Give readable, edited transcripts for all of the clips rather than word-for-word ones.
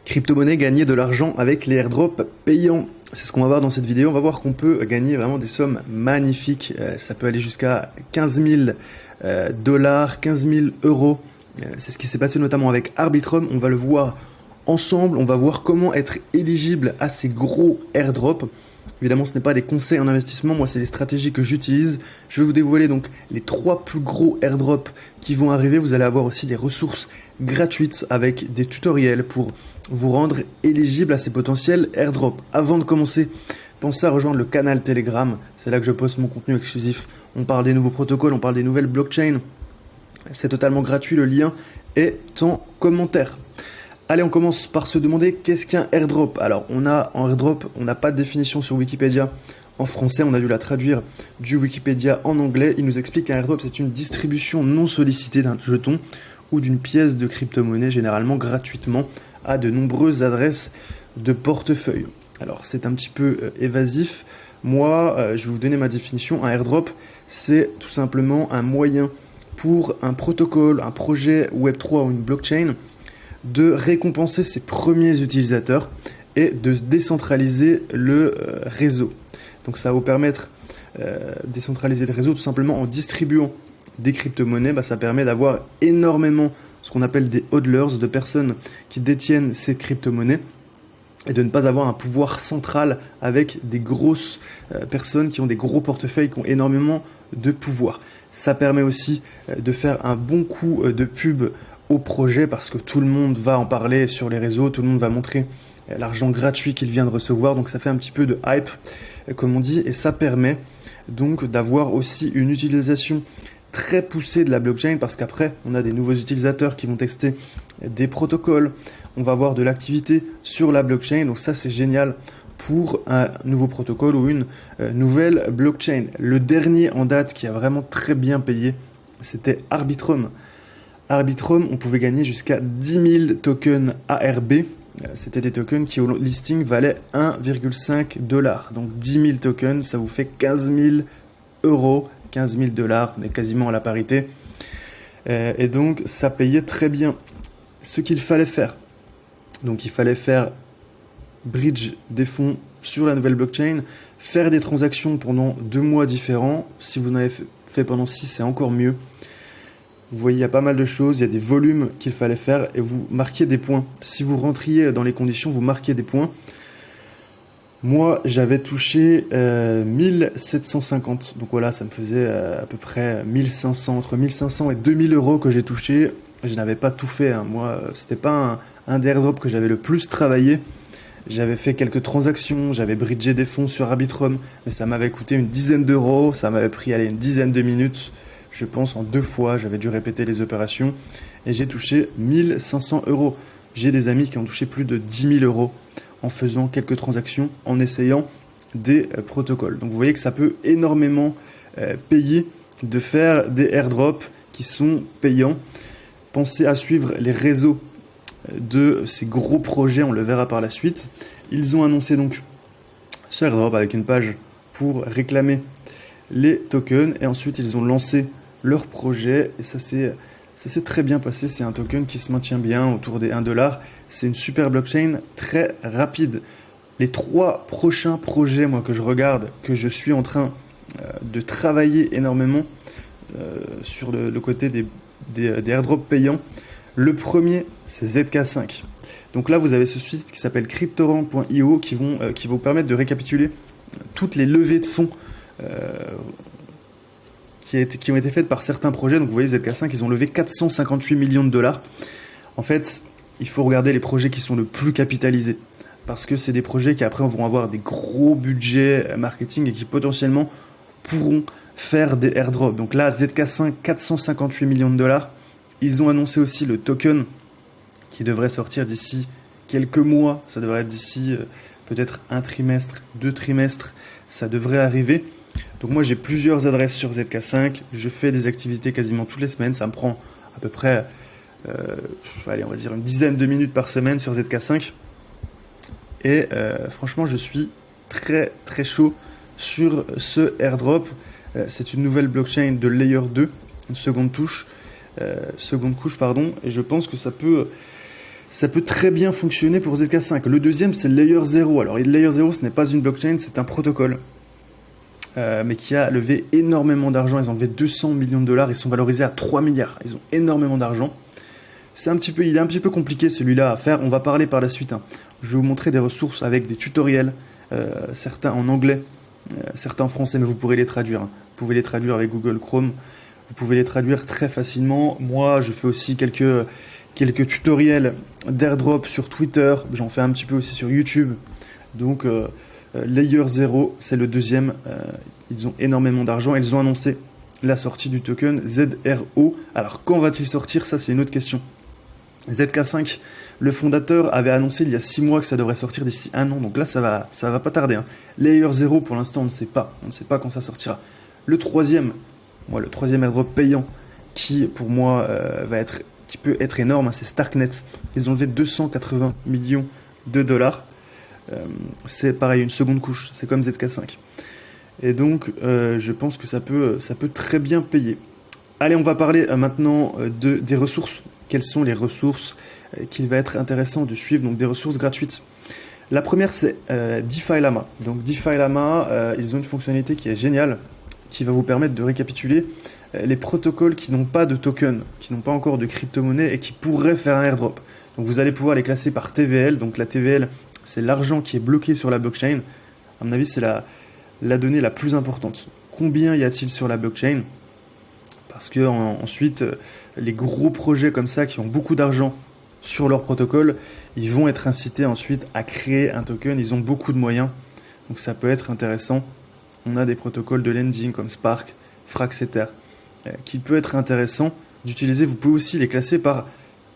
Crypto-monnaie, gagner de l'argent avec les airdrops payants. C'est ce qu'on va voir dans cette vidéo. On va voir qu'on peut gagner vraiment des sommes magnifiques. Ça peut aller jusqu'à 15 000 dollars, 15 000 euros. C'est ce qui s'est passé notamment avec Arbitrum. On va le voir ensemble. On va voir comment être éligible à ces gros airdrops. Évidemment, ce n'est pas des conseils en investissement, moi c'est les stratégies que j'utilise. Je vais vous dévoiler donc les 3 plus gros airdrops qui vont arriver. Vous allez avoir aussi des ressources gratuites avec des tutoriels pour vous rendre éligible à ces potentiels airdrops. Avant de commencer, pensez à rejoindre le canal Telegram, c'est là que je poste mon contenu exclusif. On parle des nouveaux protocoles, on parle des nouvelles blockchains. C'est totalement gratuit, le lien est en commentaire. Allez, on commence par se demander qu'est-ce qu'un airdrop. Alors, en airdrop, on n'a pas de définition sur Wikipédia en français, on a dû la traduire du Wikipédia en anglais. Il nous explique qu'un airdrop, c'est une distribution non sollicitée d'un jeton ou d'une pièce de crypto-monnaie, généralement gratuitement, à de nombreuses adresses de portefeuille. Alors, c'est un petit peu évasif. Moi, je vais vous donner ma définition. Un airdrop, c'est tout simplement un moyen pour un protocole, un projet Web3 ou une blockchain de récompenser ses premiers utilisateurs et de décentraliser le réseau. Donc ça va vous permettre de décentraliser le réseau tout simplement en distribuant des crypto-monnaies. Ça permet d'avoir énormément ce qu'on appelle des hodlers, de personnes qui détiennent ces crypto-monnaies et de ne pas avoir un pouvoir central avec des grosses personnes qui ont des gros portefeuilles, qui ont énormément de pouvoir. Ça permet aussi de faire un bon coup de pub au projet parce que tout le monde va en parler sur les réseaux, tout le monde va montrer l'argent gratuit qu'il vient de recevoir, donc ça fait un petit peu de hype comme on dit, et ça permet donc d'avoir aussi une utilisation très poussée de la blockchain parce qu'après on a des nouveaux utilisateurs qui vont tester des protocoles, on va avoir de l'activité sur la blockchain, donc ça c'est génial pour un nouveau protocole ou une nouvelle blockchain. Le dernier en date qui a vraiment très bien payé, c'était Arbitrum. Arbitrum, on pouvait gagner jusqu'à 10 000 tokens ARB. C'était des tokens qui au listing valaient 1,5 $. Donc 10 000 tokens, ça vous fait 15 000 euros, 15 000 dollars. On est quasiment à la parité. Et donc ça payait très bien. Ce qu'il fallait faire. Donc il fallait faire bridge des fonds sur la nouvelle blockchain, faire des transactions pendant 2 mois différents. Si vous en avez fait pendant 6, c'est encore mieux. Vous voyez, il y a pas mal de choses, il y a des volumes qu'il fallait faire et vous marquiez des points. Si vous rentriez dans les conditions, vous marquiez des points. Moi, j'avais touché 1750. Donc voilà, ça me faisait à peu près 1500, entre 1500 et 2000 euros que j'ai touché. Je n'avais pas tout fait. Moi, c'était pas un des airdrops que j'avais le plus travaillé. J'avais fait quelques transactions, j'avais bridgé des fonds sur Arbitrum, mais ça m'avait coûté une dizaine d'euros. Ça m'avait pris une dizaine de minutes. Je pense en 2 fois, j'avais dû répéter les opérations et j'ai touché 1500 euros. J'ai des amis qui ont touché plus de 10 000 euros en faisant quelques transactions, en essayant des protocoles. Donc vous voyez que ça peut énormément payer de faire des airdrops qui sont payants. Pensez à suivre les réseaux de ces gros projets, on le verra par la suite. Ils ont annoncé donc ce airdrop avec une page pour réclamer les tokens et ensuite ils ont lancé leur projet et ça s'est très bien passé. C'est un token qui se maintient bien autour des 1 $. C'est une super blockchain très rapide. Les 3 prochains projets moi que je regarde, que je suis en train de travailler énormément sur le côté des airdrops payants. Le premier, c'est ZK5. Donc là, vous avez ce site qui s'appelle cryptorant.io qui va vous permettre de récapituler toutes les levées de fonds qui ont été faites par certains projets. Donc vous voyez, ZK5, ils ont levé 458 millions de dollars. En fait, il faut regarder les projets qui sont le plus capitalisés parce que c'est des projets qui après vont avoir des gros budgets marketing et qui potentiellement pourront faire des airdrops. Donc là, ZK5, 458 millions de dollars. Ils ont annoncé aussi le token qui devrait sortir d'ici quelques mois. Ça devrait être d'ici peut-être 1 trimestre, 2 trimestres. Ça devrait arriver. Donc moi, j'ai plusieurs adresses sur ZK5. Je fais des activités quasiment toutes les semaines. Ça me prend à peu près, on va dire une dizaine de minutes par semaine sur ZK5. Et franchement, je suis très très chaud sur ce airdrop. C'est une nouvelle blockchain de Layer 2, une seconde couche, et je pense que ça peut Ça peut très bien fonctionner pour ZK5. Le deuxième, c'est Layer 0. Alors, Layer 0, ce n'est pas une blockchain, c'est un protocole. Mais qui a levé énormément d'argent. Ils ont levé 200 millions de dollars. Ils sont valorisés à 3 milliards. Ils ont énormément d'argent. Il est un petit peu compliqué celui-là à faire. On va parler par la suite. Je vais vous montrer des ressources avec des tutoriels. Certains en anglais, certains en français, mais vous pourrez les traduire. Vous pouvez les traduire avec Google Chrome. Vous pouvez les traduire très facilement. Moi, je fais aussi quelques tutoriels d'airdrop sur Twitter. J'en fais un petit peu aussi sur YouTube. Donc, Layer 0, c'est le deuxième. Ils ont énormément d'argent. Ils ont annoncé la sortie du token ZRO. Alors, quand va-t-il sortir? Ça, c'est une autre question. ZK5, le fondateur avait annoncé il y a 6 mois que ça devrait sortir d'ici 1 an. Donc là, ça va pas tarder. Layer 0, pour l'instant, on ne sait pas. On ne sait pas quand ça sortira. Le troisième airdrop payant qui, pour moi, qui peut être énorme, c'est Starknet. Ils ont levé 280 millions de dollars. C'est pareil, une seconde couche. C'est comme ZK5. Et donc, je pense que ça peut très bien payer. Allez, on va parler maintenant des ressources. Quelles sont les ressources qu'il va être intéressant de suivre? Donc, des ressources gratuites. La première, c'est DeFi Llama. Donc, DeFi Llama, ils ont une fonctionnalité qui est géniale, qui va vous permettre de récapituler les protocoles qui n'ont pas de token, qui n'ont pas encore de crypto-monnaie et qui pourraient faire un airdrop. Donc, vous allez pouvoir les classer par TVL. Donc, la TVL, c'est l'argent qui est bloqué sur la blockchain. À mon avis, c'est la donnée la plus importante. Combien y a-t-il sur la blockchain? Parce que ensuite, les gros projets comme ça qui ont beaucoup d'argent sur leur protocole, ils vont être incités ensuite à créer un token. Ils ont beaucoup de moyens, donc ça peut être intéressant. On a des protocoles de lending comme Spark, Fraxether, qui peut être intéressant d'utiliser. Vous pouvez aussi les classer par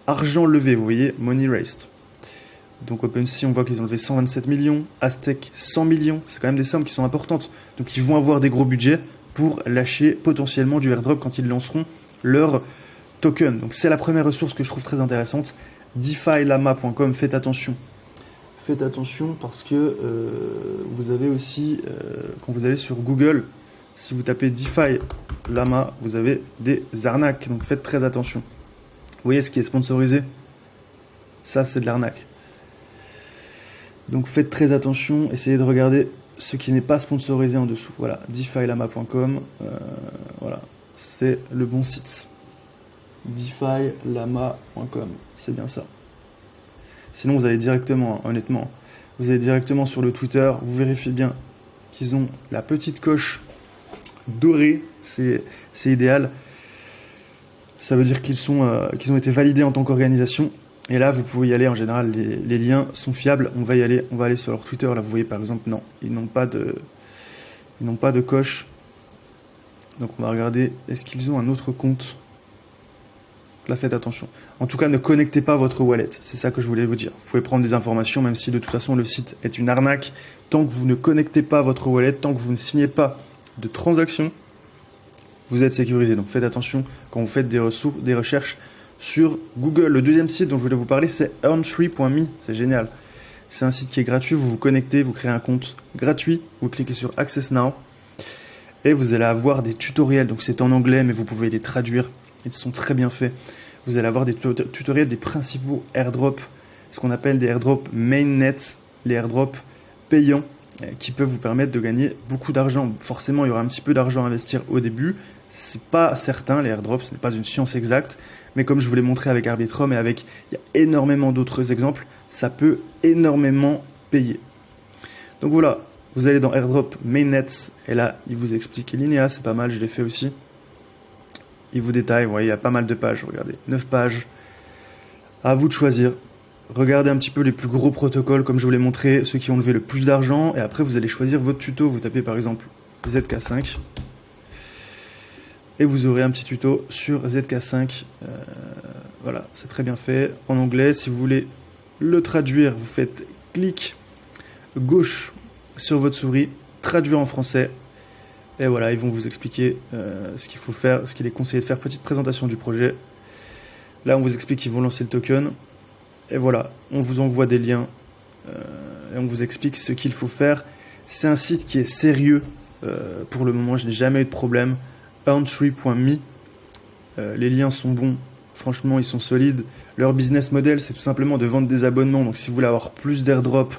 argent levé, vous voyez, money raised. Donc OpenSea, on voit qu'ils ont levé 127 millions, Aztec 100 millions, c'est quand même des sommes qui sont importantes. Donc ils vont avoir des gros budgets pour lâcher potentiellement du airdrop quand ils lanceront leur token. Donc c'est la première ressource que je trouve très intéressante. DeFiLlama.com, faites attention. Faites attention parce que vous avez aussi, quand vous allez sur Google, si vous tapez DeFi Llama, vous avez des arnaques. Donc faites très attention. Vous voyez ce qui est sponsorisé? Ça, c'est de l'arnaque. Donc faites très attention, essayez de regarder ce qui n'est pas sponsorisé en dessous. Voilà, DeFiLlama.com, voilà, c'est le bon site. DeFiLlama.com, c'est bien ça. Sinon, vous allez directement, honnêtement, vous allez directement sur le Twitter, vous vérifiez bien qu'ils ont la petite coche dorée, c'est idéal. Ça veut dire qu'ils ont été validés en tant qu'organisation. Et là, vous pouvez y aller. En général, les liens sont fiables. On va y aller. On va aller sur leur Twitter. Là, vous voyez par exemple, non, ils n'ont pas de coche. Donc, on va regarder. Est-ce qu'ils ont un autre compte? Là, faites attention. En tout cas, ne connectez pas votre wallet. C'est ça que je voulais vous dire. Vous pouvez prendre des informations, même si de toute façon le site est une arnaque. Tant que vous ne connectez pas votre wallet, tant que vous ne signez pas de transaction, vous êtes sécurisé. Donc, faites attention quand vous faites des recherches sur Google. Le deuxième site dont je voulais vous parler, c'est earntree.me. C'est génial. C'est un site qui est gratuit. Vous vous connectez, vous créez un compte gratuit. Vous cliquez sur Access Now et vous allez avoir des tutoriels. Donc, c'est en anglais, mais vous pouvez les traduire. Ils sont très bien faits. Vous allez avoir des tutoriels des principaux airdrops, ce qu'on appelle des airdrops mainnet, les airdrops payants qui peuvent vous permettre de gagner beaucoup d'argent. Forcément, il y aura un petit peu d'argent à investir au début. C'est pas certain, les airdrops, ce n'est pas une science exacte, mais comme je vous l'ai montré avec Arbitrum et il y a énormément d'autres exemples, ça peut énormément payer. Donc voilà, vous allez dans airdrop mainnet et là, il vous explique Linea, c'est pas mal, je l'ai fait aussi. Il vous détaille, vous voyez, il y a pas mal de pages, regardez, 9 pages. À vous de choisir. Regardez un petit peu les plus gros protocoles, comme je vous l'ai montré, ceux qui ont levé le plus d'argent, et après vous allez choisir votre tuto. Vous tapez par exemple ZK5, et vous aurez un petit tuto sur ZK5. Voilà, c'est très bien fait. En anglais, si vous voulez le traduire, vous faites clic gauche sur votre souris, traduire en français. Et voilà, ils vont vous expliquer ce qu'il faut faire, ce qu'il est conseillé de faire. Petite présentation du projet. Là, on vous explique qu'ils vont lancer le token. Et voilà, on vous envoie des liens et on vous explique ce qu'il faut faire. C'est un site qui est sérieux. Pour le moment, je n'ai jamais eu de problème. Earntree.me. Les liens sont bons. Franchement, ils sont solides. Leur business model, c'est tout simplement de vendre des abonnements. Donc si vous voulez avoir plus d'airdrop,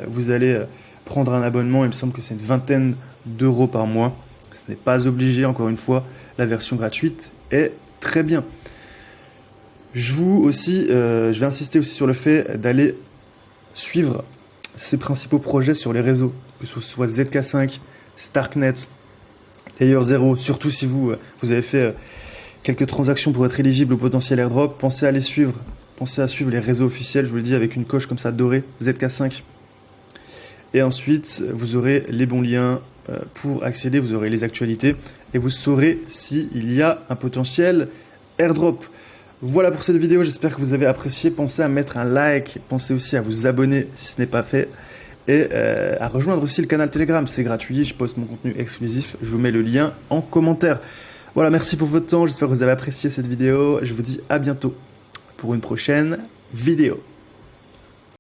vous allez prendre un abonnement. Il me semble que c'est une vingtaine d'euros par mois. Ce n'est pas obligé, encore une fois. La version gratuite est très bien. Je vais insister aussi sur le fait d'aller suivre ses principaux projets sur les réseaux, que ce soit ZK5, Starknet, Layer 0, surtout si vous avez fait quelques transactions pour être éligible au potentiel airdrop, pensez à les suivre. Pensez à suivre les réseaux officiels, je vous le dis, avec une coche comme ça dorée, ZK5. Et ensuite, vous aurez les bons liens pour accéder, vous aurez les actualités et vous saurez s'il y a un potentiel airdrop. Voilà pour cette vidéo, j'espère que vous avez apprécié. Pensez à mettre un like, pensez aussi à vous abonner si ce n'est pas fait. Et à rejoindre aussi le canal Telegram, c'est gratuit, je poste mon contenu exclusif, je vous mets le lien en commentaire. Voilà, merci pour votre temps, j'espère que vous avez apprécié cette vidéo, je vous dis à bientôt pour une prochaine vidéo.